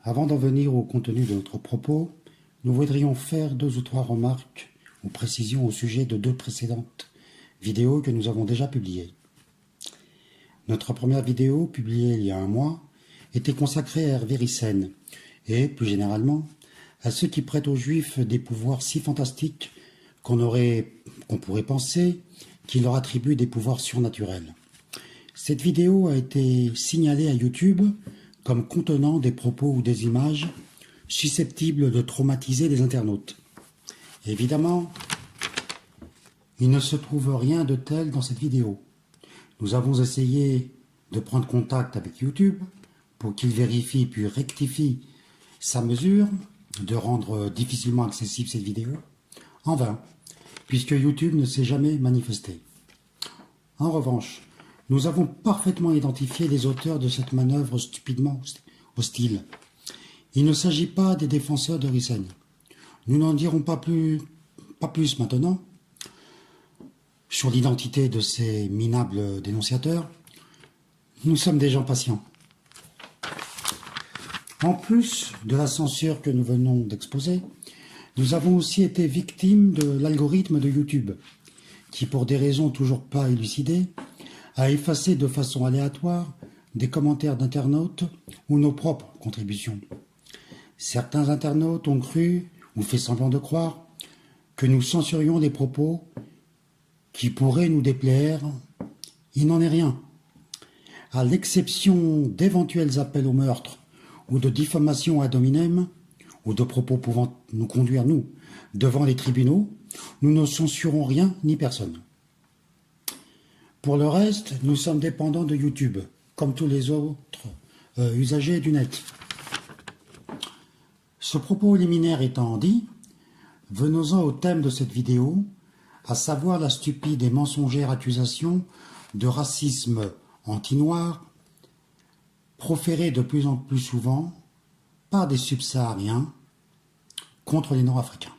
Avant d'en venir au contenu de notre propos, nous voudrions faire 2 ou 3 remarques ou précisions au sujet de 2 précédentes vidéos que nous avons déjà publiées. Notre première vidéo, publiée il y a un mois, était consacrée à Hervé Ryssen et, plus généralement, à ceux qui prêtent aux Juifs des pouvoirs si fantastiques qu'on pourrait penser qu'ils leur attribuent des pouvoirs surnaturels. Cette vidéo a été signalée à YouTube comme contenant des propos ou des images susceptibles de traumatiser les internautes. Évidemment, il ne se trouve rien de tel dans cette vidéo. Nous avons essayé de prendre contact avec YouTube pour qu'il vérifie puis rectifie sa mesure de rendre difficilement accessible cette vidéo, en vain, puisque YouTube ne s'est jamais manifesté. En revanche, nous avons parfaitement identifié les auteurs de cette manœuvre stupidement hostile. Il ne s'agit pas des défenseurs de Ryssen. Nous n'en dirons pas plus maintenant sur l'identité de ces minables dénonciateurs. Nous sommes des gens patients. En plus de la censure que nous venons d'exposer, nous avons aussi été victimes de l'algorithme de YouTube, qui, pour des raisons toujours pas élucidées, a effacé de façon aléatoire des commentaires d'internautes ou nos propres contributions. Certains internautes ont cru, ou fait semblant de croire, que nous censurions des propos qui pourraient nous déplaire. Il n'en est rien. À l'exception d'éventuels appels au meurtre ou de diffamation ad hominem, ou de propos pouvant nous conduire, nous, devant les tribunaux, nous ne censurons rien ni personne. Pour le reste, nous sommes dépendants de YouTube, comme tous les autres usagers du net. Ce propos liminaire étant dit, venons-en au thème de cette vidéo, à savoir la stupide et mensongère accusation de racisme anti-noir, proférée de plus en plus souvent par des subsahariens contre les Nord-Africains.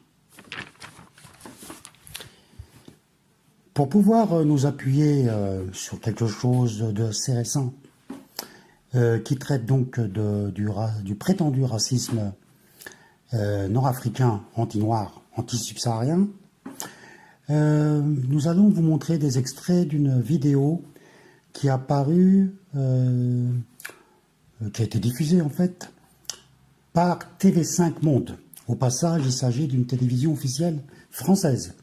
Pour pouvoir nous appuyer sur quelque chose d'assez récent, qui traite donc du prétendu racisme nord-africain, anti-noir, anti-subsaharien, nous allons vous montrer des extraits d'une vidéo qui a paru, qui a été diffusée en fait, par TV5 Monde. Au passage, il s'agit d'une télévision officielle française,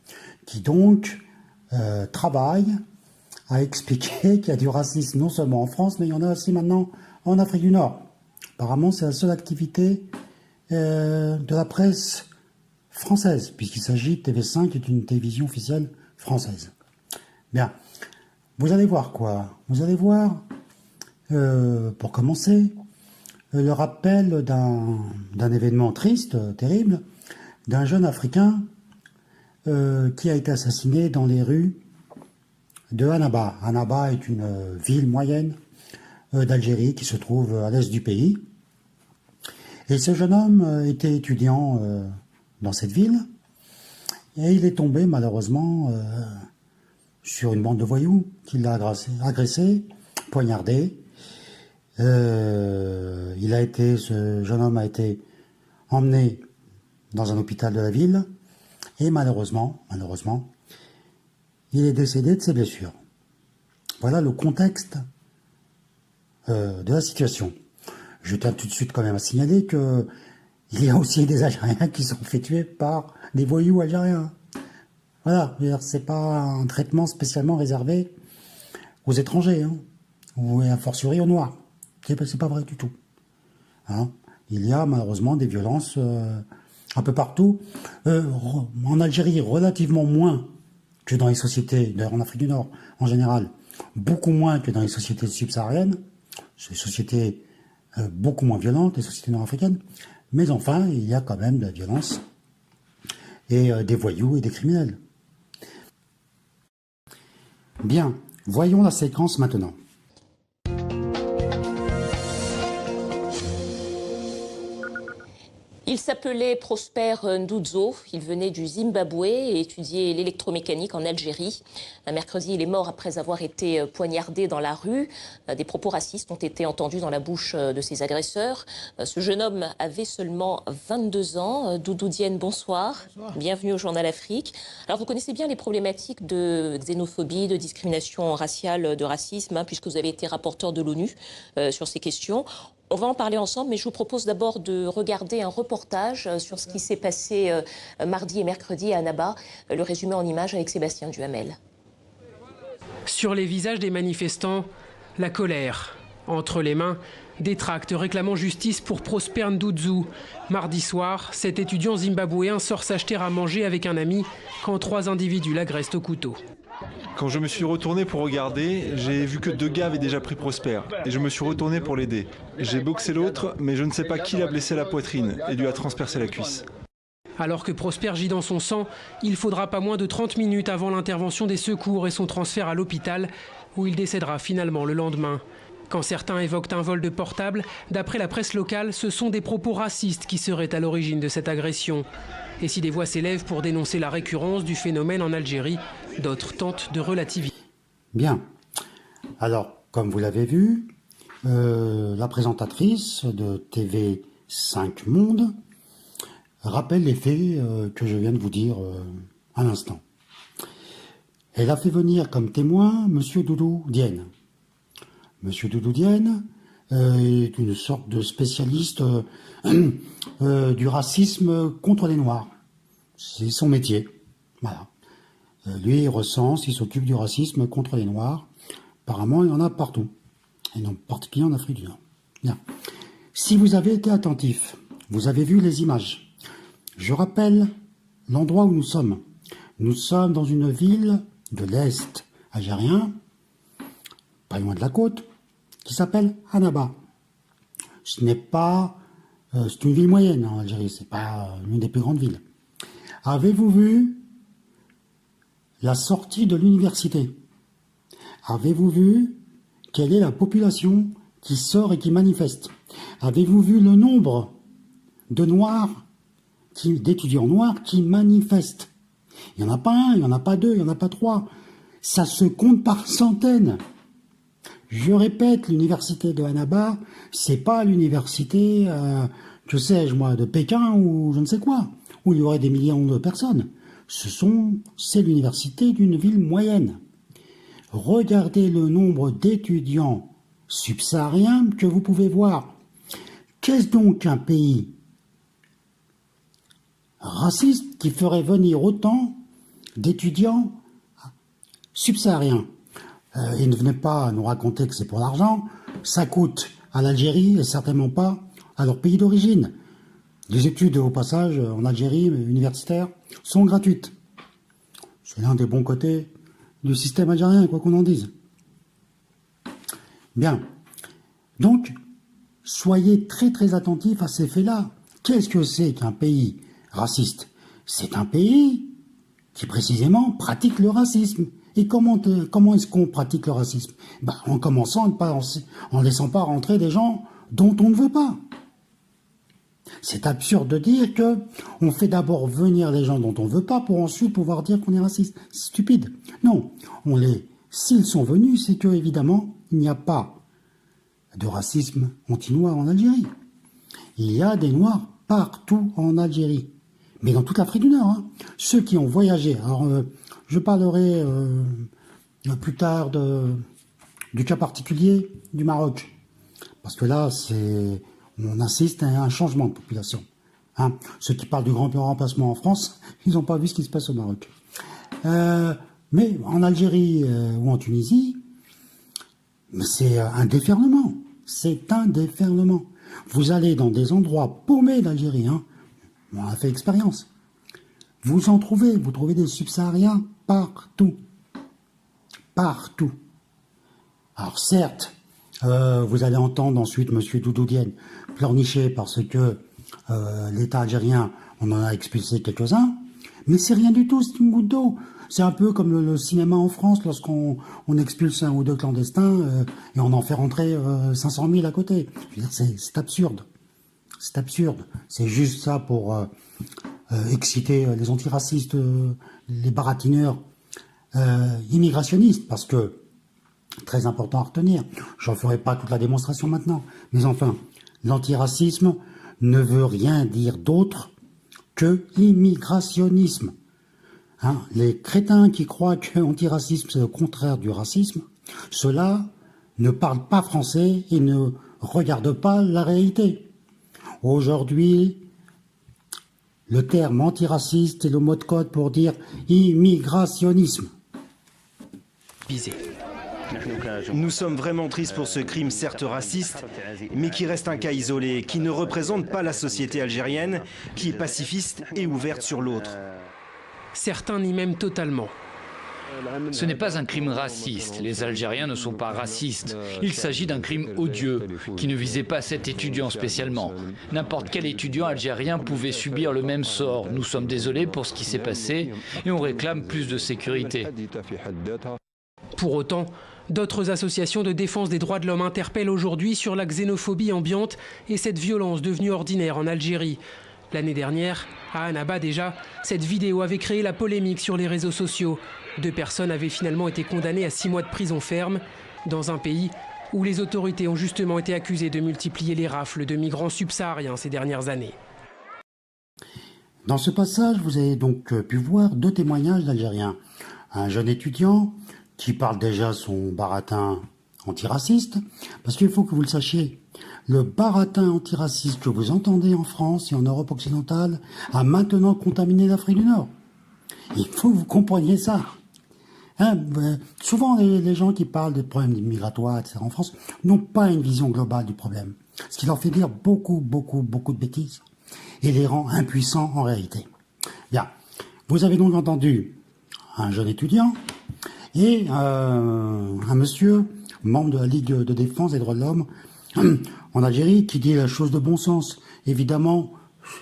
qui donc travaille à expliquer qu'il y a du racisme non seulement en France, mais il y en a aussi maintenant en Afrique du Nord. Apparemment, c'est la seule activité de la presse française, puisqu'il s'agit de TV5, qui est une télévision officielle française. Bien, vous allez voir quoi? Vous allez voir, pour commencer, le rappel d'un événement triste, terrible, d'un jeune Africain qui a été assassiné dans les rues de Annaba. Annaba est une ville moyenne d'Algérie qui se trouve à l'est du pays. Et ce jeune homme était étudiant dans cette ville et il est tombé malheureusement sur une bande de voyous qui l'a agressé, poignardé. Ce jeune homme a été emmené dans un hôpital de la ville et malheureusement, il est décédé de ses blessures. Voilà le contexte de la situation. Je tiens tout de suite quand même à signaler qu'il y a aussi des Algériens qui sont fait tuer par des voyous algériens. Voilà, c'est pas un traitement spécialement réservé aux étrangers, hein, ou a fortiori aux Noirs. C'est pas vrai du tout. Hein. Il y a malheureusement des violences un peu partout. En Algérie, relativement moins que dans les sociétés, d'ailleurs en Afrique du Nord en général, beaucoup moins que dans les sociétés subsahariennes, c'est des sociétés beaucoup moins violentes, les sociétés nord-africaines, mais enfin, il y a quand même de la violence et des voyous et des criminels. Bien, voyons la séquence maintenant. Il s'appelait Prosper Ndudzo, il venait du Zimbabwe et étudiait l'électromécanique en Algérie. Un mercredi, il est mort après avoir été poignardé dans la rue. Des propos racistes ont été entendus dans la bouche de ses agresseurs. Ce jeune homme avait seulement 22 ans. Doudou Diène, bonsoir. Bonsoir. Bienvenue au Journal Afrique. Alors vous connaissez bien les problématiques de xénophobie, de discrimination raciale, de racisme, puisque vous avez été rapporteur de l'ONU sur ces questions. On va en parler ensemble, mais je vous propose d'abord de regarder un reportage sur ce qui s'est passé mardi et mercredi à Annaba. Le résumé en images avec Sébastien Duhamel. Sur les visages des manifestants, la colère. Entre les mains, des tracts réclamant justice pour Prosper Ndudzo. Mardi soir, cet étudiant zimbabwéen sort s'acheter à manger avec un ami quand 3 individus l'agressent au couteau. Quand je me suis retourné pour regarder, j'ai vu que 2 gars avaient déjà pris Prosper et je me suis retourné pour l'aider. J'ai boxé l'autre, mais je ne sais pas qui l'a blessé à la poitrine et lui a transpercé la cuisse. Alors que Prosper gît dans son sang, il faudra pas moins de 30 minutes avant l'intervention des secours et son transfert à l'hôpital, où il décédera finalement le lendemain. Quand certains évoquent un vol de portable, d'après la presse locale, ce sont des propos racistes qui seraient à l'origine de cette agression. Et si des voix s'élèvent pour dénoncer la récurrence du phénomène en Algérie, d'autres tentent de relativiser. Bien. Alors, comme vous l'avez vu, la présentatrice de TV5 Monde rappelle les faits que je viens de vous dire à l'instant. Elle a fait venir comme témoin M. Doudou Diène. M. Doudou Diène est une sorte de spécialiste du racisme contre les Noirs. C'est son métier. Voilà. Lui, il recense, il s'occupe du racisme contre les Noirs. Apparemment, il y en a partout. Et en particulier en Afrique du Nord. Bien. Si vous avez été attentif, vous avez vu les images. Je rappelle l'endroit où nous sommes. Nous sommes dans une ville de l'Est algérien, pas loin de la côte, qui s'appelle Annaba. Ce n'est pas... c'est une ville moyenne en Algérie, c'est pas l'une des plus grandes villes. Avez-vous vu la sortie de l'université? Avez-vous vu quelle est la population qui sort et qui manifeste? Avez-vous vu le nombre de Noirs, d'étudiants noirs qui manifestent? Il n'y en a pas un, il n'y en a pas deux, il n'y en a pas trois. Ça se compte par centaines. Je répète, l'université de Annaba, c'est pas l'université, que sais-je moi, de Pékin ou je ne sais quoi, où il y aurait des millions de personnes. C'est l'université d'une ville moyenne. Regardez le nombre d'étudiants subsahariens que vous pouvez voir. Qu'est-ce donc un pays raciste qui ferait venir autant d'étudiants subsahariens? Et ne venez pas nous raconter que c'est pour l'argent. Ça coûte à l'Algérie et certainement pas à leur pays d'origine. Les études, au passage, en Algérie, universitaires, sont gratuites. C'est l'un des bons côtés du système algérien, quoi qu'on en dise. Bien. Donc, soyez très très attentifs à ces faits-là. Qu'est-ce que c'est qu'un pays raciste? C'est un pays qui, précisément, pratique le racisme. Et comment est-ce qu'on pratique le racisme? En commençant en laissant pas rentrer des gens dont on ne veut pas. C'est absurde de dire que on fait d'abord venir les gens dont on ne veut pas pour ensuite pouvoir dire qu'on est raciste. C'est stupide. Non, s'ils sont venus, c'est que évidemment il n'y a pas de racisme anti-noir en Algérie. Il y a des Noirs partout en Algérie, mais dans toute l'Afrique du Nord. Hein. Ceux qui ont voyagé. Alors, je parlerai plus tard du cas particulier du Maroc, parce que là, on assiste à un changement de population. Hein. Ceux qui parlent du grand remplacement en France, ils n'ont pas vu ce qui se passe au Maroc. Mais en Algérie ou en Tunisie, c'est un déferlement. C'est un déferlement. Vous allez dans des endroits paumés d'Algérie, hein. On a fait l'expérience. Vous trouvez des subsahariens partout. Partout. Alors certes, vous allez entendre ensuite M. Doudou Diène pleurnicher parce que l'État algérien, on en a expulsé quelques-uns, mais c'est rien du tout, c'est une goutte d'eau. C'est un peu comme le cinéma en France, lorsqu'on expulse un ou deux clandestins et on en fait rentrer 500 000 à côté. Je veux dire, c'est absurde. c'est absurde. C'est juste ça pour exciter les antiracistes, les baratineurs immigrationnistes, parce que, très important à retenir, j'en ferai pas toute la démonstration maintenant, mais enfin, l'antiracisme ne veut rien dire d'autre que immigrationnisme. Hein, les crétins qui croient que l'antiracisme c'est le contraire du racisme, ceux-là ne parlent pas français et ne regardent pas la réalité. Aujourd'hui, le terme antiraciste est le mot de code pour dire immigrationnisme. Nous sommes vraiment tristes pour ce crime certes raciste, mais qui reste un cas isolé, qui ne représente pas la société algérienne, qui est pacifiste et ouverte sur l'autre. Certains nient même totalement. Ce n'est pas un crime raciste. Les Algériens ne sont pas racistes. Il s'agit d'un crime odieux qui ne visait pas cet étudiant spécialement. N'importe quel étudiant algérien pouvait subir le même sort. Nous sommes désolés pour ce qui s'est passé et on réclame plus de sécurité. Pour autant, d'autres associations de défense des droits de l'homme interpellent aujourd'hui sur la xénophobie ambiante et cette violence devenue ordinaire en Algérie. L'année dernière, à Annaba déjà, cette vidéo avait créé la polémique sur les réseaux sociaux. 2 personnes avaient finalement été condamnées à 6 mois de prison ferme, dans un pays où les autorités ont justement été accusées de multiplier les rafles de migrants subsahariens ces dernières années. Dans ce passage, vous avez donc pu voir 2 témoignages d'Algériens. Un jeune étudiant qui parle déjà son baratin antiraciste, parce qu'il faut que vous le sachiez, le baratin antiraciste que vous entendez en France et en Europe occidentale a maintenant contaminé l'Afrique du Nord. Il faut que vous compreniez ça. Hein, souvent, les gens qui parlent des problèmes migratoires, etc. en France, n'ont pas une vision globale du problème, ce qui leur fait dire beaucoup de bêtises et les rend impuissants en réalité. Bien, vous avez donc entendu un jeune étudiant et un monsieur, membre de la Ligue de défense des droits de l'homme en Algérie, qui dit la chose de bon sens. Évidemment,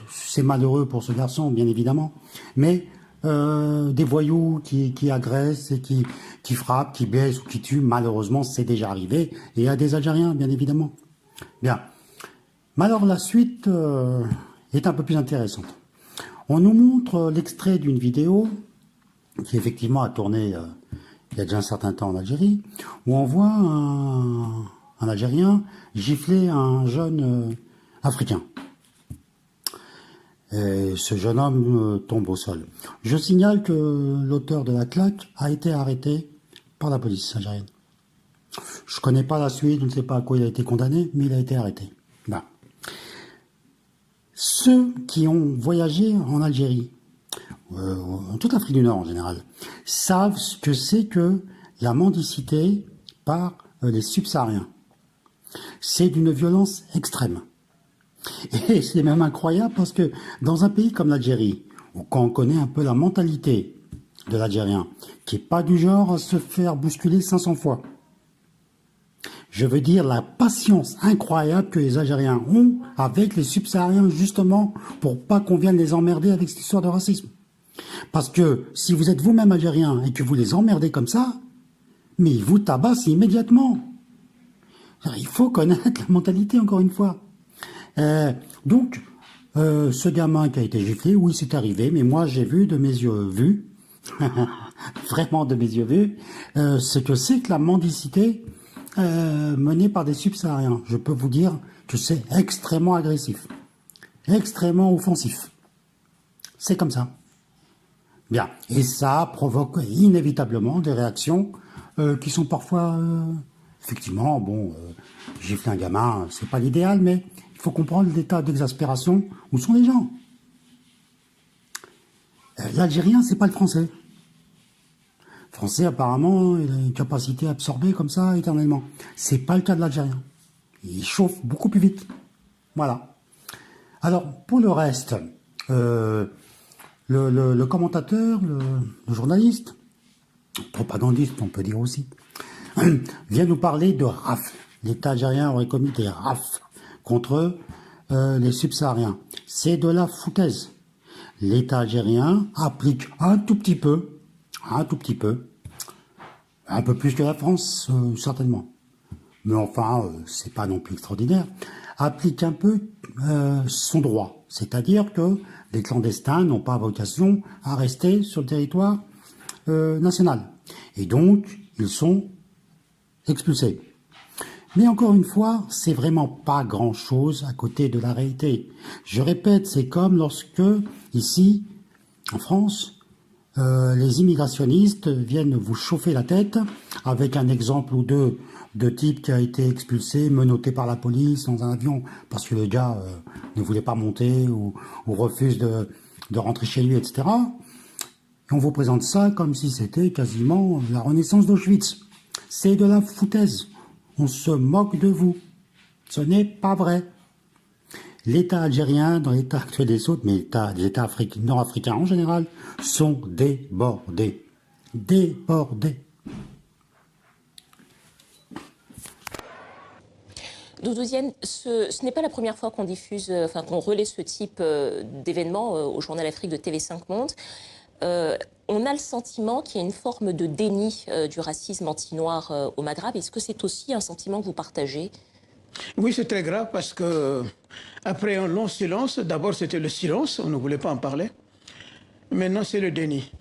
c'est malheureux pour ce garçon, bien évidemment, mais des voyous qui agressent et qui frappent, qui blessent ou qui tuent, malheureusement, c'est déjà arrivé, et il y a des Algériens, bien évidemment. Bien. Mais alors, la suite est un peu plus intéressante. On nous montre l'extrait d'une vidéo qui, effectivement, a tourné il y a déjà un certain temps en Algérie, où on voit un Algérien gifler un jeune Africain. Et ce jeune homme tombe au sol. Je signale que l'auteur de la claque a été arrêté par la police algérienne. Je ne connais pas la suite, je ne sais pas à quoi il a été condamné, mais il a été arrêté. Ben. Ceux qui ont voyagé en Algérie, en toute l'Afrique du Nord en général, savent ce que c'est que la mendicité par les subsahariens. C'est d'une violence extrême. Et c'est même incroyable parce que dans un pays comme l'Algérie, où quand on connaît un peu la mentalité de l'Algérien, qui n'est pas du genre à se faire bousculer 500 fois, je veux dire la patience incroyable que les Algériens ont avec les subsahariens justement pour pas qu'on vienne les emmerder avec cette histoire de racisme. Parce que si vous êtes vous-même Algérien et que vous les emmerdez comme ça, mais ils vous tabassent immédiatement. Alors, il faut connaître la mentalité encore une fois. Donc, ce gamin qui a été giflé, oui, c'est arrivé, mais moi, j'ai vu de mes yeux vus, vraiment de mes yeux vus, ce que c'est que la mendicité menée par des subsahariens. Je peux vous dire que c'est extrêmement agressif, extrêmement offensif. C'est comme ça. Bien. Et ça provoque inévitablement des réactions qui sont parfois, effectivement, bon, gifler un gamin, c'est pas l'idéal, mais il faut comprendre l'état d'exaspération où sont les gens. L'Algérien, c'est pas le Français. Le Français, apparemment, il a une capacité à absorber comme ça éternellement. C'est pas le cas de l'Algérien. Il chauffe beaucoup plus vite. Voilà. Alors, pour le reste, le commentateur, le journaliste, propagandiste, on peut dire aussi, vient nous parler de rafles. L'État algérien aurait commis des rafles contre les subsahariens. C'est de la foutaise. L'État algérien applique un tout petit peu, un peu plus que la France, certainement. Mais enfin, c'est pas non plus extraordinaire, applique un peu son droit. C'est-à-dire que les clandestins n'ont pas vocation à rester sur le territoire national. Et donc, ils sont expulsés. Mais encore une fois, c'est vraiment pas grand-chose à côté de la réalité. Je répète, c'est comme lorsque, ici, en France, les immigrationnistes viennent vous chauffer la tête avec un exemple ou deux de type qui a été expulsé, menotté par la police dans un avion parce que le gars ne voulait pas monter ou refuse de rentrer chez lui, etc. Et on vous présente ça comme si c'était quasiment la renaissance d'Auschwitz. C'est de la foutaise. On se moque de vous. Ce n'est pas vrai. L'État algérien, dans l'état actuel des autres, mais les États nord-africains en général, sont débordés. Débordés. Doudou Diène, ce n'est pas la première fois qu'on diffuse, qu'on relaie ce type d'événements au journal Afrique de TV5 Monde. On a le sentiment qu'il y a une forme de déni du racisme anti-noir au Maghreb. Est-ce que c'est aussi un sentiment que vous partagez? Oui, c'est très grave parce que après un long silence, d'abord c'était le silence, on ne voulait pas en parler. Maintenant c'est le déni.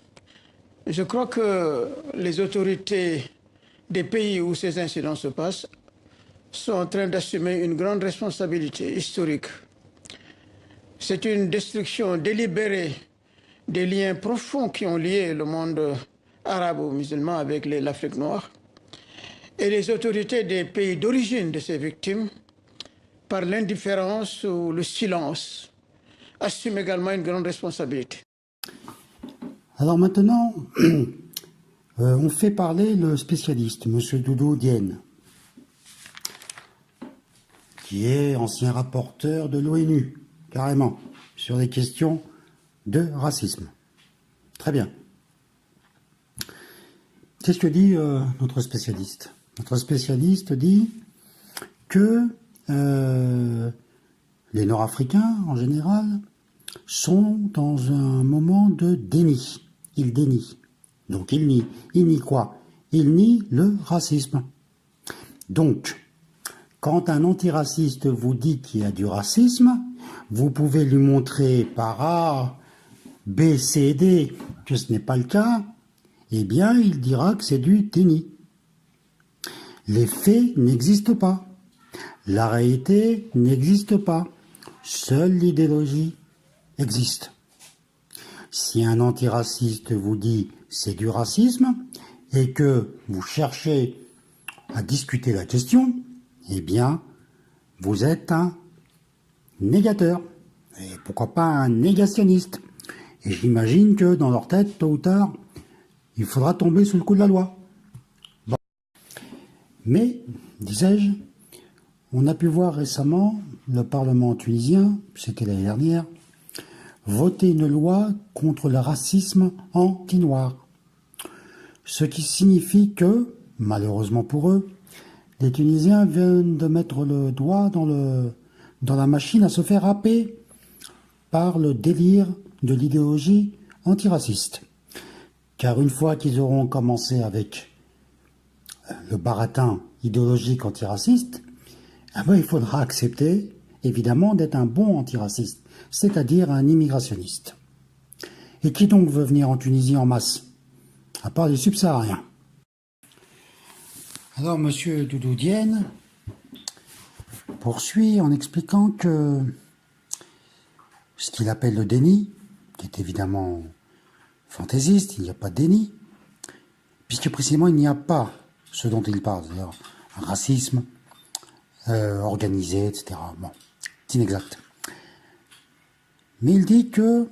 Je crois que les autorités des pays où ces incidents se passent sont en train d'assumer une grande responsabilité historique. C'est une destruction délibérée des liens profonds qui ont lié le monde arabo-musulman avec l'Afrique noire. Et les autorités des pays d'origine de ces victimes, par l'indifférence ou le silence, assument également une grande responsabilité. Alors maintenant, on fait parler le spécialiste, M. Doudou Diène, qui est ancien rapporteur de l'ONU, carrément, sur les questions de racisme. Très bien. Qu'est-ce que dit notre spécialiste? Notre spécialiste dit que les Nord-Africains, en général, sont dans un moment de déni. Ils dénient. Donc ils nient. Ils nient quoi? Ils nient le racisme. Donc, quand un antiraciste vous dit qu'il y a du racisme, vous pouvez lui montrer par A, B, C, D que ce n'est pas le cas, eh bien il dira que c'est du déni. Les faits n'existent pas. La réalité n'existe pas. Seule l'idéologie existe. Si un antiraciste vous dit c'est du racisme et que vous cherchez à discuter la question, eh bien, vous êtes un négateur. Et pourquoi pas un négationniste. Et j'imagine que dans leur tête, tôt ou tard, il faudra tomber sous le coup de la loi. Bon. Mais, disais-je, on a pu voir récemment le Parlement tunisien, c'était l'année dernière, voter une loi contre le racisme anti-noir. Ce qui signifie que, malheureusement pour eux, les Tunisiens viennent de mettre le doigt dans la machine à se faire happer par le délire de l'idéologie antiraciste. Car une fois qu'ils auront commencé avec le baratin idéologique antiraciste, il faudra accepter, évidemment, d'être un bon antiraciste, c'est-à-dire un immigrationniste. Et qui donc veut venir en Tunisie en masse, à part les subsahariens? Alors, M. Doudou Diène poursuit en expliquant que ce qu'il appelle le déni, qui est évidemment fantaisiste, il n'y a pas de déni, puisque précisément il n'y a pas ce dont il parle, c'est-à-dire un racisme organisé, etc. Bon, c'est inexact. Mais il dit que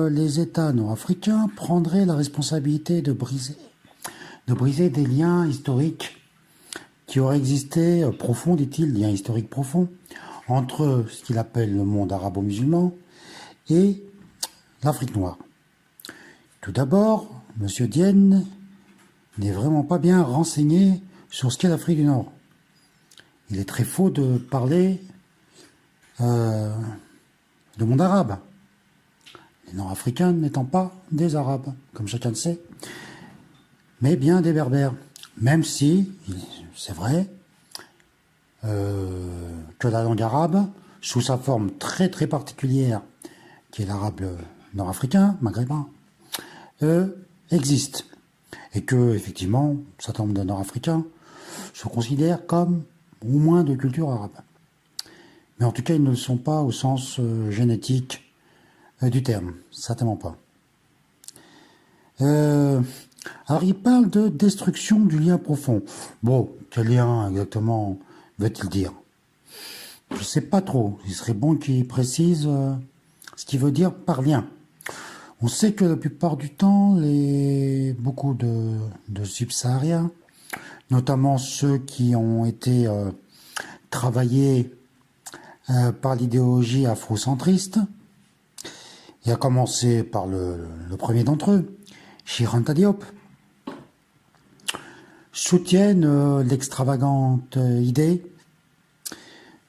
les États nord-africains prendraient la responsabilité de briser des liens historiques qui auraient existé profonds, dit-il, liens historiques profonds, entre ce qu'il appelle le monde arabo-musulman et l'Afrique noire. Tout d'abord, M. Diène n'est vraiment pas bien renseigné sur ce qu'est l'Afrique du Nord. Il est très faux de parler de monde arabe. Les Nord-Africains n'étant pas des Arabes, comme chacun le sait, mais bien des Berbères. Même si, c'est vrai, que la langue arabe, sous sa forme très très particulière, qui est l'arabe nord-africain, maghrébin, existe. Et que, effectivement, un certain nombre de Nord-Africains se considèrent comme au moins de culture arabe. Mais en tout cas, ils ne le sont pas au sens génétique du terme, certainement pas. Alors, il parle de destruction du lien profond. Bon, quel lien exactement veut-il dire? Je ne sais pas trop. Il serait bon qu'il précise ce qu'il veut dire par lien. On sait que la plupart du temps, beaucoup de subsahariens, notamment ceux qui ont été travaillés par l'idéologie afrocentriste, et à commencer par le premier d'entre eux, Cheikh Anta Diop, soutiennent l'extravagante idée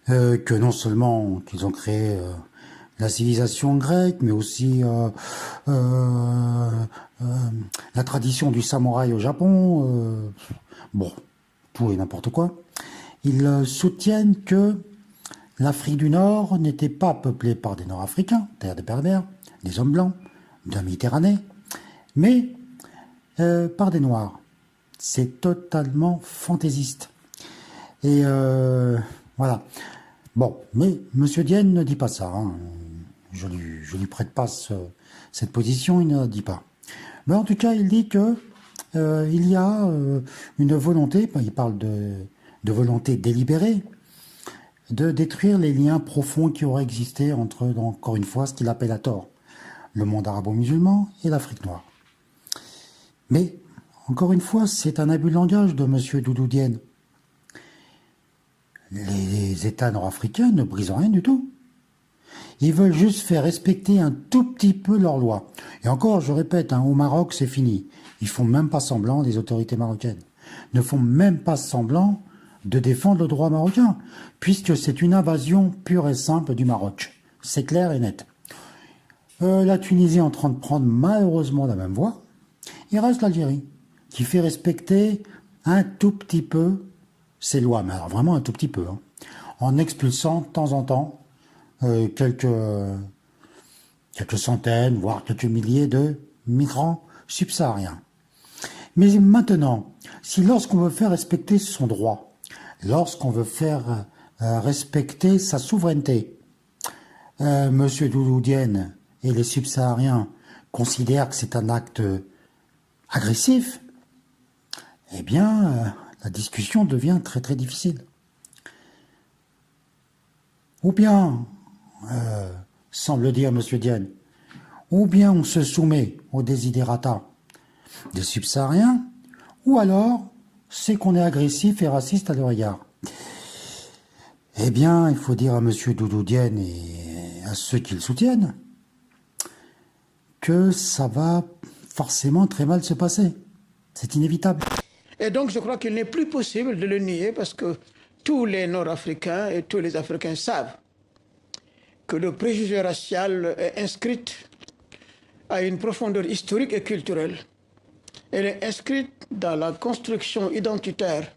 que non seulement qu'ils ont créé la civilisation grecque, mais aussi la tradition du samouraï au Japon, bon, tout et n'importe quoi. Ils soutiennent que l'Afrique du Nord n'était pas peuplée par des Nord-Africains, c'est-à-dire des Berbères, des hommes blancs, de la Méditerranée, mais par des Noirs. C'est totalement fantaisiste. Et voilà. Bon, mais M. Dienne ne dit pas ça. Hein. Je lui prête pas cette position, il ne la dit pas. Mais en tout cas, il dit que il y a une volonté, il parle de volonté délibérée, de détruire les liens profonds qui auraient existé entre, encore une fois, ce qu'il appelle à tort, le monde arabo-musulman et l'Afrique noire. Mais, encore une fois, c'est un abus de langage de M. Doudou Dienne. Les États nord-africains ne brisent rien du tout. Ils veulent juste faire respecter un tout petit peu leurs lois. Et encore, je répète, au Maroc, c'est fini. Ils font même pas semblant, les autorités marocaines ne font même pas semblant de défendre le droit marocain, puisque c'est une invasion pure et simple du Maroc. C'est clair et net. La Tunisie est en train de prendre malheureusement la même voie. Il reste l'Algérie, qui fait respecter un tout petit peu ses lois, mais alors vraiment un tout petit peu, en expulsant de temps en temps quelques centaines, voire quelques milliers de migrants subsahariens. Mais maintenant, si lorsqu'on veut faire respecter son droit, lorsqu'on veut faire respecter sa souveraineté, Monsieur Doudou Dienne et les subsahariens considèrent que c'est un acte agressif, eh bien, la discussion devient très très difficile. Ou bien, semble dire M. Dienne, ou bien on se soumet aux desiderata des subsahariens, ou alors c'est qu'on est agressif et raciste à leur égard. Eh bien, il faut dire à M. Doudou Dienne et à ceux qui le soutiennent que ça va forcément très mal se passer. C'est inévitable. Et donc, je crois qu'il n'est plus possible de le nier parce que tous les Nord-Africains et tous les Africains savent que le préjugé racial est inscrit à une profondeur historique et culturelle. Elle est inscrite dans la construction identitaire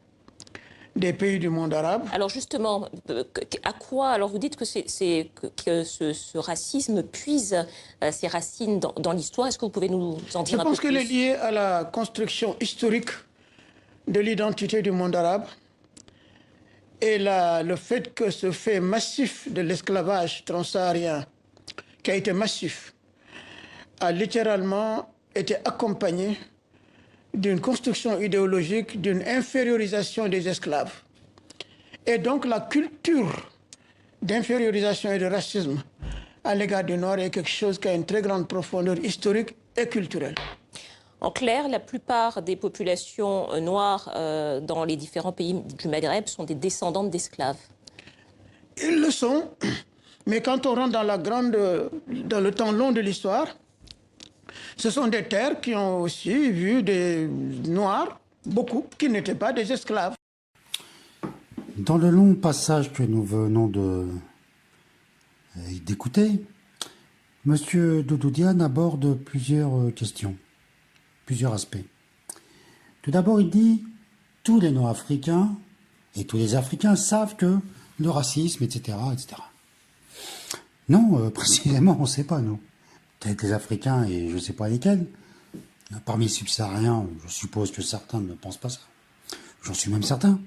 des pays du monde arabe. Alors justement, à quoi? Alors vous dites que ce racisme puise ses racines dans l'histoire. Est-ce que vous pouvez nous en dire un peu plus? Je pense qu'elle est liée à la construction historique de l'identité du monde arabe et le fait que ce fait massif de l'esclavage transsaharien, qui a été massif, a littéralement été accompagné d'une construction idéologique, d'une infériorisation des esclaves. Et donc la culture d'infériorisation et de racisme à l'égard du Nord est quelque chose qui a une très grande profondeur historique et culturelle. En clair, la plupart des populations noires dans les différents pays du Maghreb sont des descendantes d'esclaves. Ils le sont, mais quand on rentre dans le temps long de l'histoire, ce sont des terres qui ont aussi vu des Noirs, beaucoup, qui n'étaient pas des esclaves. Dans le long passage que nous venons d'écouter, M. Doudou Dienne aborde plusieurs questions, plusieurs aspects. Tout d'abord, il dit « Tous les Nord-Africains et tous les Africains savent que le racisme, etc., etc. Non, précisément, on ne sait pas, nous. Peut-être les Africains et je ne sais pas lesquels. Parmi les subsahariens, je suppose que certains ne pensent pas ça. J'en suis même certain.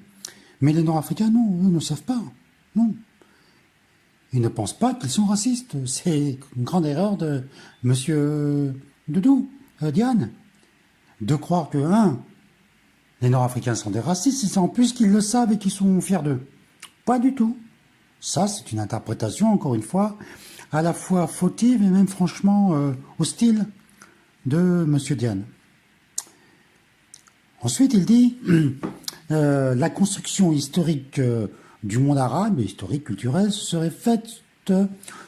Mais les Nord-Africains, non, eux ne savent pas. Non. Ils ne pensent pas qu'ils sont racistes. C'est une grande erreur de M. Doudou, Diane, de croire que, les Nord-Africains sont des racistes, et c'est en plus qu'ils le savent et qu'ils sont fiers d'eux. Pas du tout. Ça, c'est une interprétation, encore une fois, à la fois fautive et même franchement hostile de M. Diane. Ensuite, il dit la construction historique du monde arabe, historique, culturelle, serait faite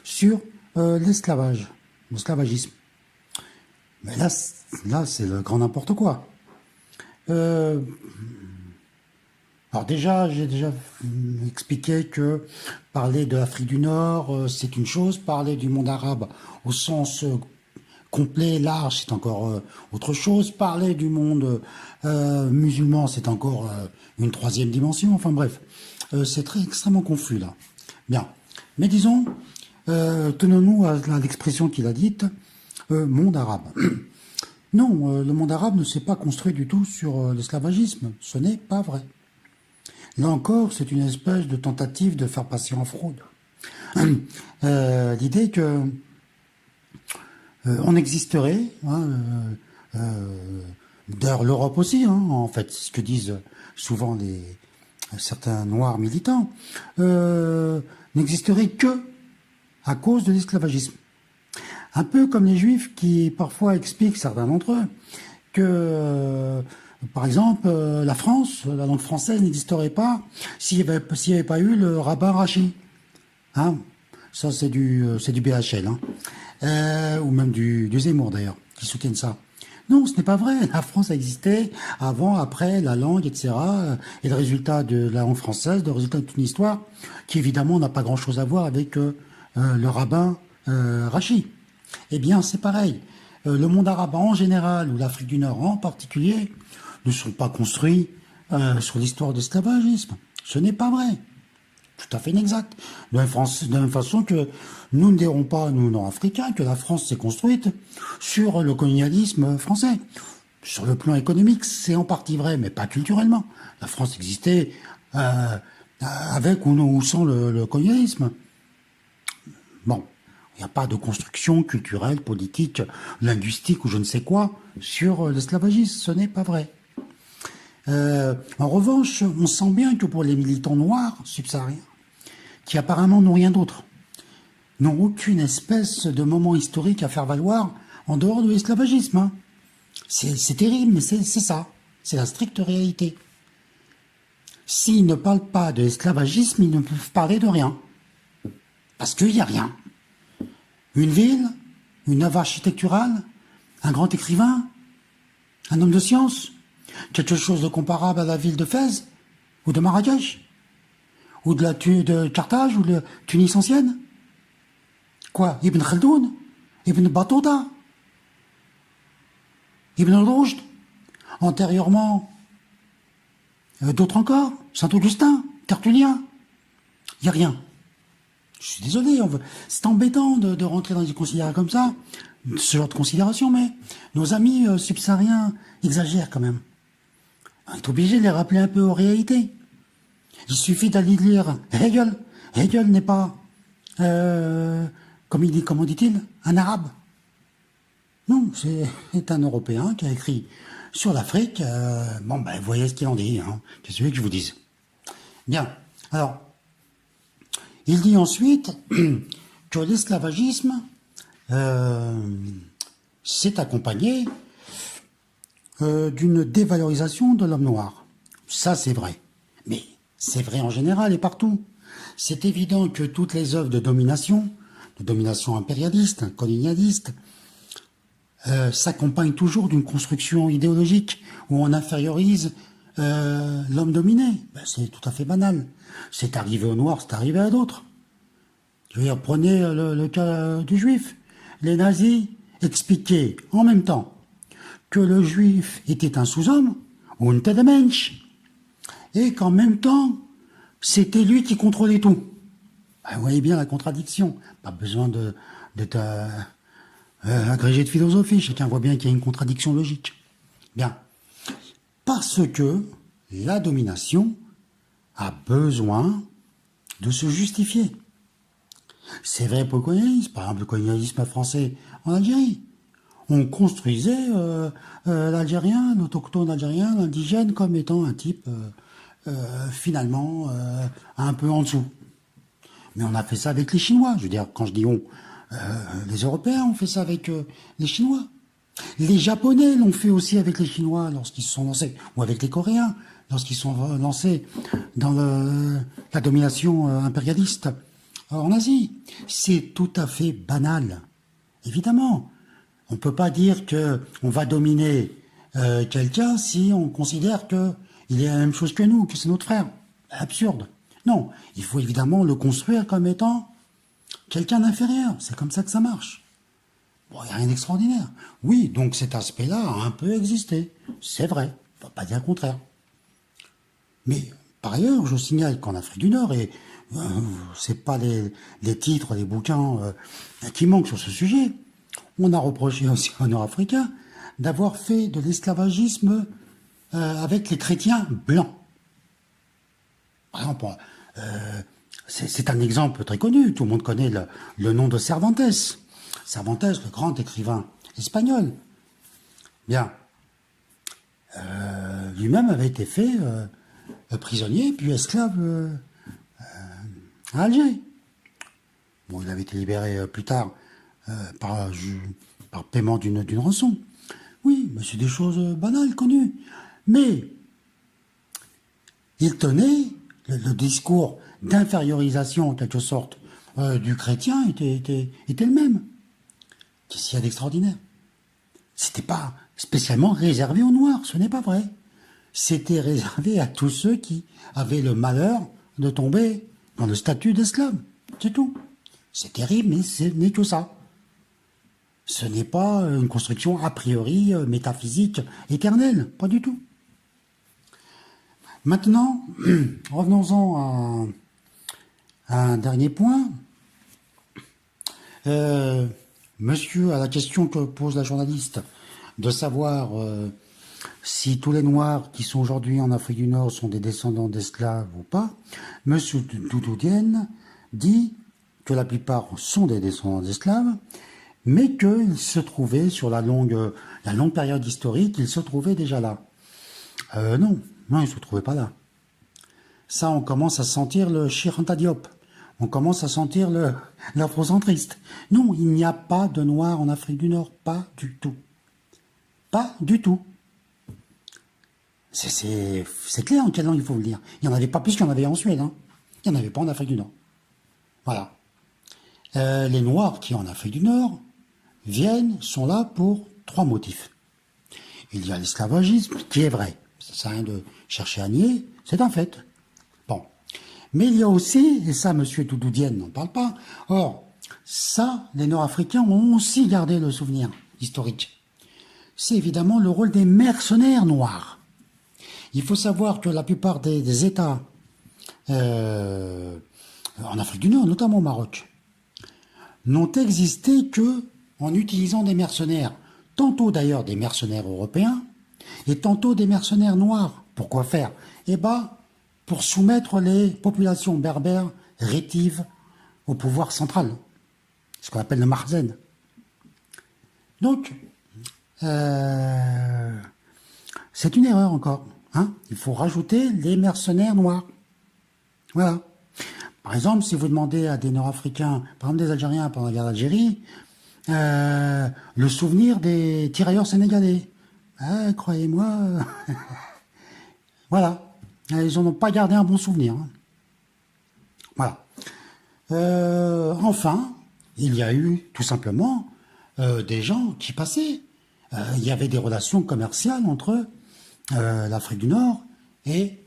sur l'esclavage, l'esclavagisme. Mais là c'est le grand n'importe quoi. Alors j'ai déjà expliqué que parler de l'Afrique du Nord, c'est une chose, parler du monde arabe au sens complet, large, c'est encore autre chose, parler du monde musulman, c'est encore une troisième dimension, enfin bref, c'est extrêmement confus là. Bien, mais disons, tenons-nous à l'expression qu'il a dite, monde arabe. Non, le monde arabe ne s'est pas construit du tout sur l'esclavagisme, ce n'est pas vrai. Là encore, c'est une espèce de tentative de faire passer en fraude. L'idée que on existerait, d'ailleurs l'Europe aussi, en fait, c'est ce que disent souvent certains noirs militants, n'existerait que à cause de l'esclavagisme. Un peu comme les juifs qui parfois expliquent, certains d'entre eux, que par exemple, la France, la langue française n'existerait pas s'il n'y avait pas eu le rabbin Rachi. Ça, c'est du BHL, ou même du Zemmour d'ailleurs, qui soutiennent ça. Non, ce n'est pas vrai. La France a existé avant, après, la langue, etc. Et le résultat de la langue française, le résultat d'une histoire qui évidemment n'a pas grand-chose à voir avec le rabbin Rachi. Eh bien, c'est pareil. Le monde arabe en général, ou l'Afrique du Nord en particulier, ne sont pas construits sur l'histoire de l'esclavagisme. Ce n'est pas vrai. Tout à fait inexact. De la même façon que nous ne dirons pas, nous nord-africains, que la France s'est construite sur le colonialisme français. Sur le plan économique, c'est en partie vrai, mais pas culturellement. La France existait avec ou sans le colonialisme. Bon. Il n'y a pas de construction culturelle, politique, linguistique ou je ne sais quoi sur l'esclavagisme. Ce n'est pas vrai. En revanche, on sent bien que pour les militants noirs subsahariens, qui apparemment n'ont rien d'autre, n'ont aucune espèce de moment historique à faire valoir en dehors de l'esclavagisme. C'est terrible, mais c'est ça. C'est la stricte réalité. S'ils ne parlent pas de l'esclavagisme, ils ne peuvent parler de rien. Parce qu'il n'y a rien. Une ville, une œuvre architecturale, un grand écrivain, un homme de science, quelque chose de comparable à la ville de Fès, ou de Marrakech, ou de Carthage, ou de Tunis ancienne. Quoi? Ibn Khaldoun, Ibn Battuta, Ibn Rushd, antérieurement, d'autres encore, Saint-Augustin, Tertullien. Il n'y a rien. Je suis désolé, c'est embêtant de rentrer dans des considérations comme ça, ce genre de considération, mais nos amis subsahariens exagèrent quand même. On est obligé de les rappeler un peu aux réalités. Il suffit d'aller lire Hegel. Hegel n'est pas, comment dit-il, un arabe. Non, c'est un Européen qui a écrit sur l'Afrique. Vous voyez ce qu'il en dit, qu'est-ce que vous voulez que je vous dise. Bien, alors, il dit ensuite que l'esclavagisme s'est accompagné d'une dévalorisation de l'homme noir. Ça, c'est vrai. Mais c'est vrai en général et partout. C'est évident que toutes les œuvres de domination impérialiste, colonialiste, s'accompagnent toujours d'une construction idéologique où on infériorise l'homme dominé. C'est tout à fait banal. C'est arrivé aux Noirs, c'est arrivé à d'autres. Je veux dire, prenez le cas du Juif. Les nazis expliquaient en même temps que le Juif était un sous-homme, ou un Mensch, et qu'en même temps c'était lui qui contrôlait tout. Ben, vous voyez bien la contradiction. Pas besoin d'être agrégé de philosophie. Chacun voit bien qu'il y a une contradiction logique. Bien. Parce que la domination a besoin de se justifier. C'est vrai pour le colonialisme. Par exemple, le colonialisme français en Algérie. On construisait l'Algérien, l'autochtone algérien, l'indigène, comme étant un type finalement un peu en dessous. Mais on a fait ça avec les Chinois. Je veux dire, quand je dis on, les Européens ont fait ça avec les Chinois. Les Japonais l'ont fait aussi avec les Chinois lorsqu'ils se sont lancés, ou avec les Coréens lorsqu'ils se sont lancés dans la domination impérialiste en Asie. C'est tout à fait banal. Évidemment, on ne peut pas dire qu'on va dominer quelqu'un si on considère qu'il est la même chose que nous, que c'est notre frère. Absurde. Non, il faut évidemment le construire comme étant quelqu'un d'inférieur. C'est comme ça que ça marche. Bon, il n'y a rien d'extraordinaire. Oui, donc cet aspect-là a un peu existé. C'est vrai, on ne va pas dire le contraire. Mais par ailleurs, je signale qu'en Afrique du Nord, et c'est pas les titres, les bouquins qui manquent sur ce sujet, on a reproché aussi aux Nord-Africains d'avoir fait de l'esclavagisme avec les chrétiens blancs. Par exemple, c'est un exemple très connu, tout le monde connaît le nom de Cervantes. Cervantes, le grand écrivain espagnol. Bien. Lui-même avait été fait prisonnier, puis esclave à Alger. Bon, il avait été libéré plus tard par paiement d'une rançon. Oui, mais c'est des choses banales, connues. Mais il tenait le discours d'infériorisation, en quelque sorte, du chrétien était le même. Qu'est-ce qu'il y a d'extraordinaire? C'était pas spécialement réservé aux Noirs, ce n'est pas vrai. C'était réservé à tous ceux qui avaient le malheur de tomber dans le statut d'esclave. C'est tout. C'est terrible, mais ce n'est que ça. Ce n'est pas une construction a priori métaphysique éternelle, pas du tout. Maintenant, revenons-en à un dernier point. Monsieur, à la question que pose la journaliste, de savoir si tous les Noirs qui sont aujourd'hui en Afrique du Nord sont des descendants d'esclaves ou pas, Monsieur Doudou Diène dit que la plupart sont des descendants d'esclaves, mais qu'ils se trouvaient sur la longue période historique, ils se trouvaient déjà là. Non, ils ne se trouvaient pas là. Ça, on commence à sentir le Cheikh Anta Diop. On commence à sentir l'afrocentriste. Non, il n'y a pas de Noirs en Afrique du Nord, pas du tout. Pas du tout. C'est clair en quelle langue il faut le dire. Il n'y en avait pas plus qu'il y en avait en Suède. Hein. Il n'y en avait pas en Afrique du Nord. Voilà. Les Noirs qui en Afrique du Nord sont là pour 3 motifs. Il y a l'esclavagisme, qui est vrai. Ça sert à rien de chercher à nier, c'est un fait. Bon. Mais il y a aussi, et ça, M. Doudou Diène n'en parle pas, or, ça, les Nord-Africains ont aussi gardé le souvenir historique. C'est évidemment le rôle des mercenaires noirs. Il faut savoir que la plupart des États en Afrique du Nord, notamment au Maroc, n'ont existé que en utilisant des mercenaires, tantôt d'ailleurs des mercenaires européens, et tantôt des mercenaires noirs. Pourquoi faire? Eh bien, pour soumettre les populations berbères rétives au pouvoir central, ce qu'on appelle le Marzen. Donc, c'est une erreur encore. Hein, il faut rajouter les mercenaires noirs. Voilà. Par exemple, si vous demandez à des Nord-Africains, par exemple des Algériens pendant la guerre d'Algérie, le souvenir des tirailleurs sénégalais. Ah, croyez-moi, voilà. Ils n'en ont pas gardé un bon souvenir. Hein. Voilà. Enfin, il y a eu tout simplement des gens qui passaient. Il y avait des relations commerciales entre l'Afrique du Nord et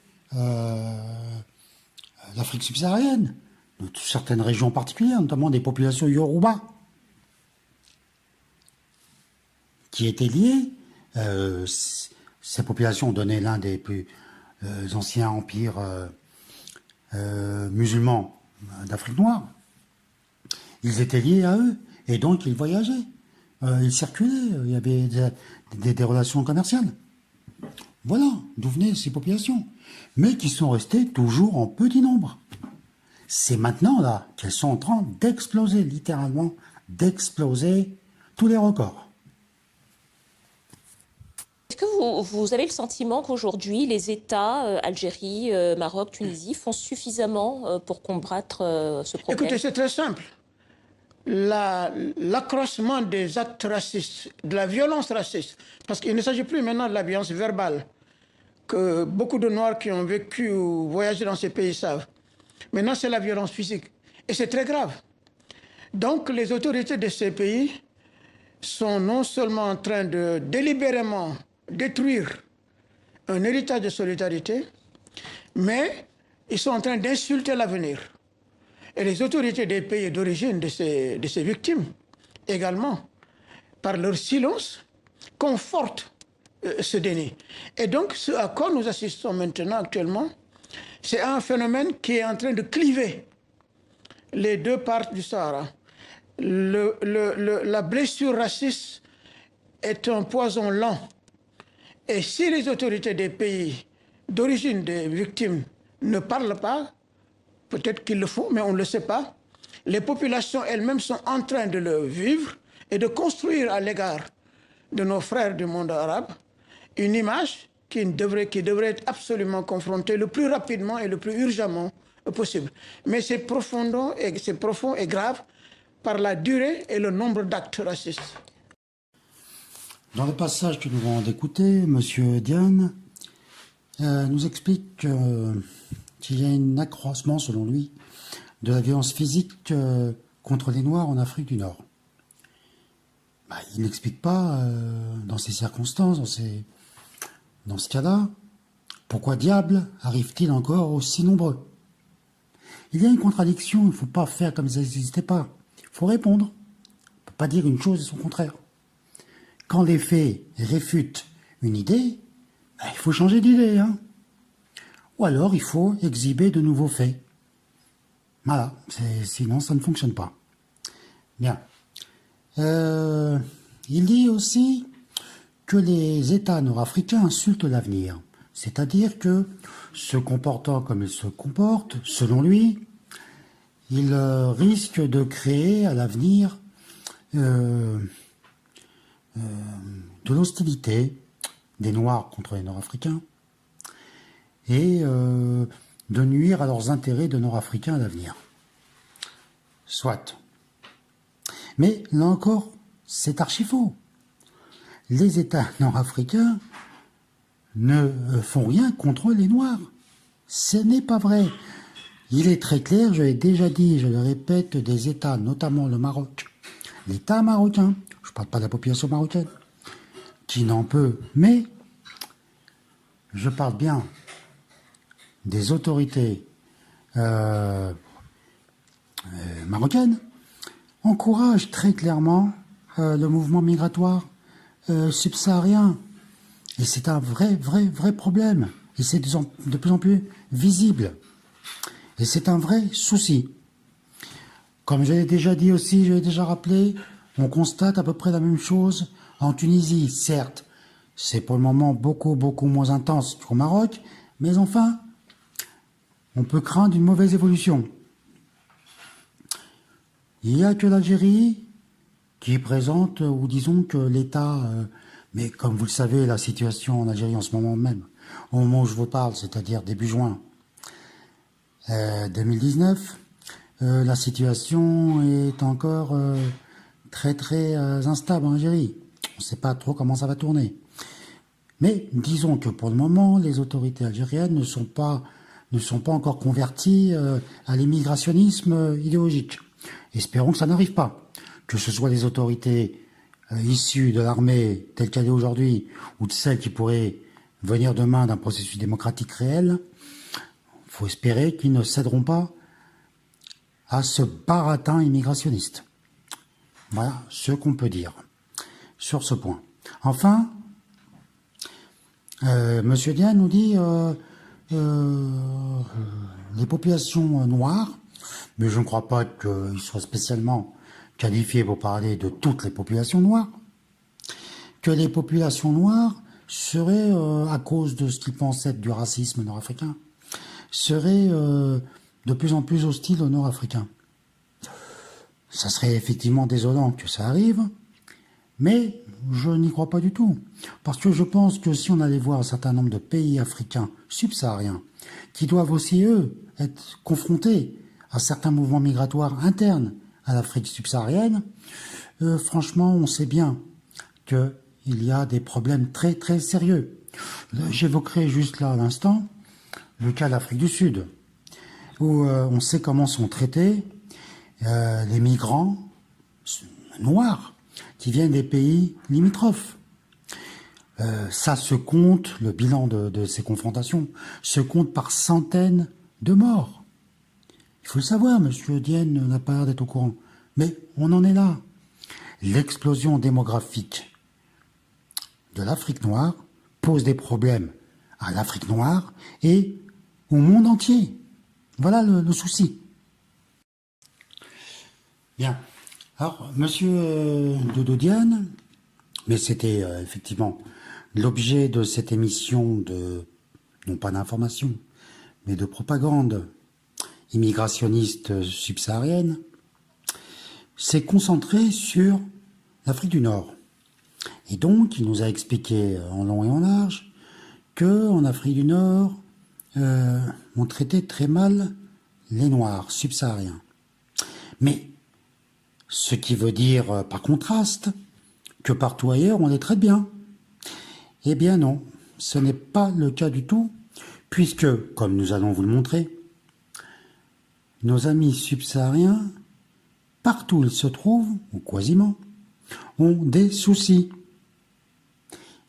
l'Afrique subsaharienne, de certaines régions particulières, notamment des populations Yoruba, qui étaient liées. Ces populations ont donné l'un des plus anciens empires musulmans d'Afrique noire, ils étaient liés à eux, et donc ils voyageaient, ils circulaient, il y avait des relations commerciales. Voilà d'où venaient ces populations, mais qui sont restées toujours en petit nombre. C'est maintenant, là, qu'elles sont en train d'exploser, littéralement, d'exploser tous les records. Est-ce que vous avez le sentiment qu'aujourd'hui, les États, Algérie, Maroc, Tunisie, font suffisamment pour combattre ce problème? Écoutez, c'est très simple. L'accroissement des actes racistes, de la violence raciste, parce qu'il ne s'agit plus maintenant de la violence verbale, que beaucoup de Noirs qui ont vécu ou voyagé dans ces pays savent. Maintenant, c'est la violence physique. Et c'est très grave. Donc, les autorités de ces pays sont non seulement en train de délibérément détruire un héritage de solidarité, mais ils sont en train d'insulter l'avenir. Et les autorités des pays d'origine de ces victimes, également, par leur silence, confortent ce déni. Et donc, ce à quoi nous assistons maintenant actuellement, c'est un phénomène qui est en train de cliver les deux parties du Sahara. La blessure raciste est un poison lent. Et si les autorités des pays d'origine des victimes ne parlent pas, peut-être qu'ils le font, mais on ne le sait pas, les populations elles-mêmes sont en train de le vivre et de construire à l'égard de nos frères du monde arabe une image qui devrait être absolument confrontée le plus rapidement et le plus urgemment possible. Mais c'est profond et grave par la durée et le nombre d'actes racistes. Dans le passage que nous venons d'écouter, M. Diane nous explique qu'il y a un accroissement, selon lui, de la violence physique contre les Noirs en Afrique du Nord. Il n'explique pas, dans ces circonstances, dans ce cas-là, pourquoi diable arrive-t-il encore aussi nombreux? Il y a une contradiction, il ne faut pas faire comme si ça n'existait pas. Il faut répondre. On ne peut pas dire une chose et son contraire. Quand les faits réfutent une idée, il faut changer d'idée. Ou alors il faut exhiber de nouveaux faits. Voilà, sinon ça ne fonctionne pas. Bien. Il dit aussi que les États nord-africains insultent l'avenir. C'est-à-dire que, se comportant comme ils se comportent, selon lui, ils risquent de créer à l'avenir de l'hostilité des Noirs contre les Nord-Africains et de nuire à leurs intérêts de Nord-Africains à l'avenir. Soit. Mais là encore, c'est archi faux. Les États nord-africains ne font rien contre les Noirs. Ce n'est pas vrai. Il est très clair, je l'ai déjà dit, je le répète, des États, notamment le Maroc, l'État marocain, je ne parle pas de la population marocaine, qui n'en peut, mais je parle bien des autorités marocaines, encouragent très clairement le mouvement migratoire subsaharien. Et c'est un vrai problème. Et c'est de plus en plus visible. Et c'est un vrai souci. Comme je l'ai déjà dit aussi, je l'ai déjà rappelé, on constate à peu près la même chose en Tunisie. Certes, c'est pour le moment beaucoup moins intense qu'au Maroc, mais enfin, on peut craindre une mauvaise évolution. Il n'y a que l'Algérie qui présente, ou disons que l'État, mais comme vous le savez, la situation en Algérie en ce moment même, au moment où je vous parle, c'est-à-dire début juin 2019, la situation est encore très instable en Algérie. On ne sait pas trop comment ça va tourner. Mais disons que pour le moment, les autorités algériennes ne sont pas encore converties à l'immigrationnisme idéologique. Espérons que ça n'arrive pas. Que ce soit les autorités issues de l'armée telle qu'elle est aujourd'hui, ou de celles qui pourraient venir demain d'un processus démocratique réel, il faut espérer qu'ils ne céderont pas à ce baratin immigrationniste. Voilà ce qu'on peut dire sur ce point. Enfin, M. Diane nous dit les populations noires, mais je ne crois pas qu'ils soient spécialement qualifiés pour parler de toutes les populations noires, que les populations noires seraient, à cause de ce qu'ils pensent être du racisme nord-africain, seraient de plus en plus hostiles aux nord-africains. Ça serait effectivement désolant que ça arrive, mais je n'y crois pas du tout. Parce que je pense que si on allait voir un certain nombre de pays africains subsahariens, qui doivent aussi, eux, être confrontés à certains mouvements migratoires internes à l'Afrique subsaharienne, franchement, on sait bien qu'il y a des problèmes très très sérieux. J'évoquerai juste là à l'instant le cas de l'Afrique du Sud, où on sait comment sont traités les migrants noirs qui viennent des pays limitrophes. Ça se compte, le bilan de ces confrontations se compte par centaines de morts. Il faut le savoir, M. Dienne n'a pas l'air d'être au courant. Mais on en est là. L'explosion démographique de l'Afrique noire pose des problèmes à l'Afrique noire et au monde entier. Voilà le souci. Bien. Alors, Monsieur Doudou Diane, mais c'était effectivement l'objet de cette émission de, non pas d'information, mais de propagande immigrationniste subsaharienne, s'est concentré sur l'Afrique du Nord. Et donc, il nous a expliqué en long et en large qu'en Afrique du Nord, on traitait très mal les Noirs subsahariens. Mais ce qui veut dire, par contraste, que partout ailleurs, on les traite bien. Eh bien non, ce n'est pas le cas du tout, puisque, comme nous allons vous le montrer, nos amis subsahariens, partout où ils se trouvent, ou quasiment, ont des soucis.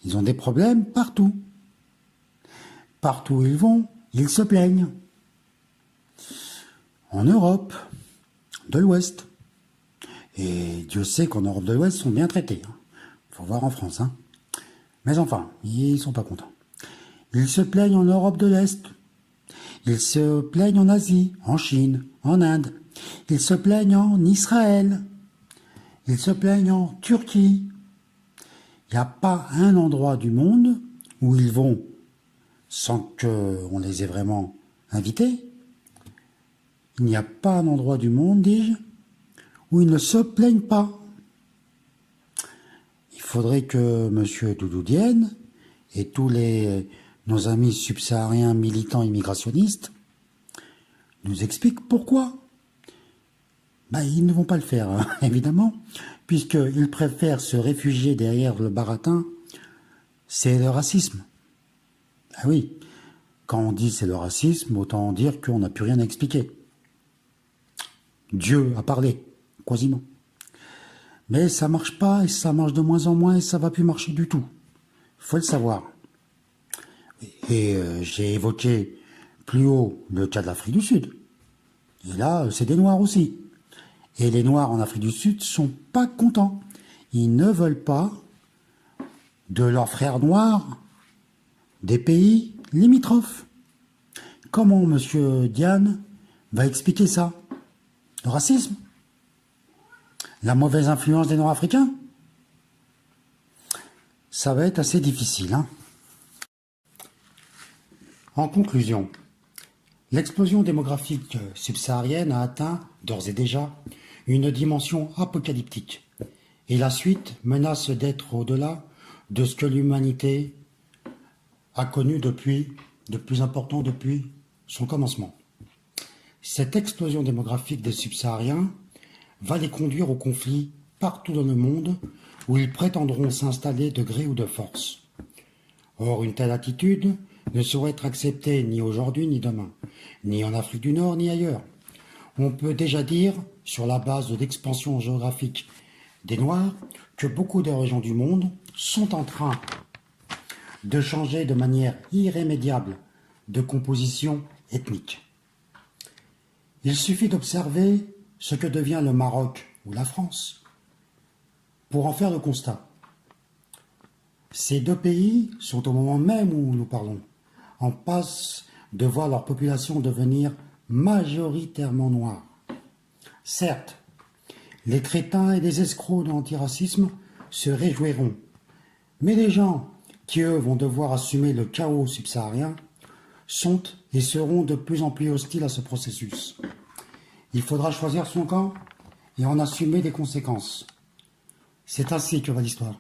Ils ont des problèmes partout. Partout où ils vont, ils se plaignent. En Europe de l'Ouest. Et Dieu sait qu'en Europe de l'Ouest, ils sont bien traités. Il faut voir en France. Mais enfin, ils sont pas contents. Ils se plaignent en Europe de l'Est. Ils se plaignent en Asie, en Chine, en Inde. Ils se plaignent en Israël. Ils se plaignent en Turquie. Il n'y a pas un endroit du monde où ils vont sans qu'on les ait vraiment invités. Il n'y a pas un endroit du monde, dis-je, où ils ne se plaignent pas. Il faudrait que M. Doudou Dienne et tous nos amis subsahariens militants immigrationnistes nous expliquent pourquoi. Ils ne vont pas le faire, évidemment, puisqu'ils préfèrent se réfugier derrière le baratin. C'est le racisme. Ah oui, quand on dit c'est le racisme, autant dire qu'on n'a plus rien à expliquer. Dieu a parlé, quasiment. Mais ça marche pas, et ça marche de moins en moins, et ça va plus marcher du tout. Il faut le savoir. Et j'ai évoqué plus haut le cas de l'Afrique du Sud. Et là, c'est des Noirs aussi. Et les Noirs en Afrique du Sud sont pas contents. Ils ne veulent pas de leurs frères noirs des pays limitrophes. Comment M. Diane va expliquer ça? Le racisme? La mauvaise influence des Nord-Africains? Ça va être assez difficile. En conclusion, l'explosion démographique subsaharienne a atteint, d'ores et déjà, une dimension apocalyptique. Et la suite menace d'être au-delà de ce que l'humanité a connu de plus important depuis son commencement. Cette explosion démographique des subsahariens va les conduire au conflit partout dans le monde où ils prétendront s'installer de gré ou de force. Or, une telle attitude ne saurait être acceptée ni aujourd'hui ni demain, ni en Afrique du Nord ni ailleurs. On peut déjà dire, sur la base de l'expansion géographique des Noirs, que beaucoup des régions du monde sont en train de changer de manière irrémédiable de composition ethnique. Il suffit d'observer ce que devient le Maroc ou la France pour en faire le constat. Ces deux pays sont au moment même où nous parlons en passe de voir leur population devenir majoritairement noire. Certes, les crétins et les escrocs de l'antiracisme se réjouiront, mais les gens qui, eux, vont devoir assumer le chaos subsaharien sont et seront de plus en plus hostiles à ce processus. Il faudra choisir son camp et en assumer les conséquences. C'est ainsi que va l'histoire.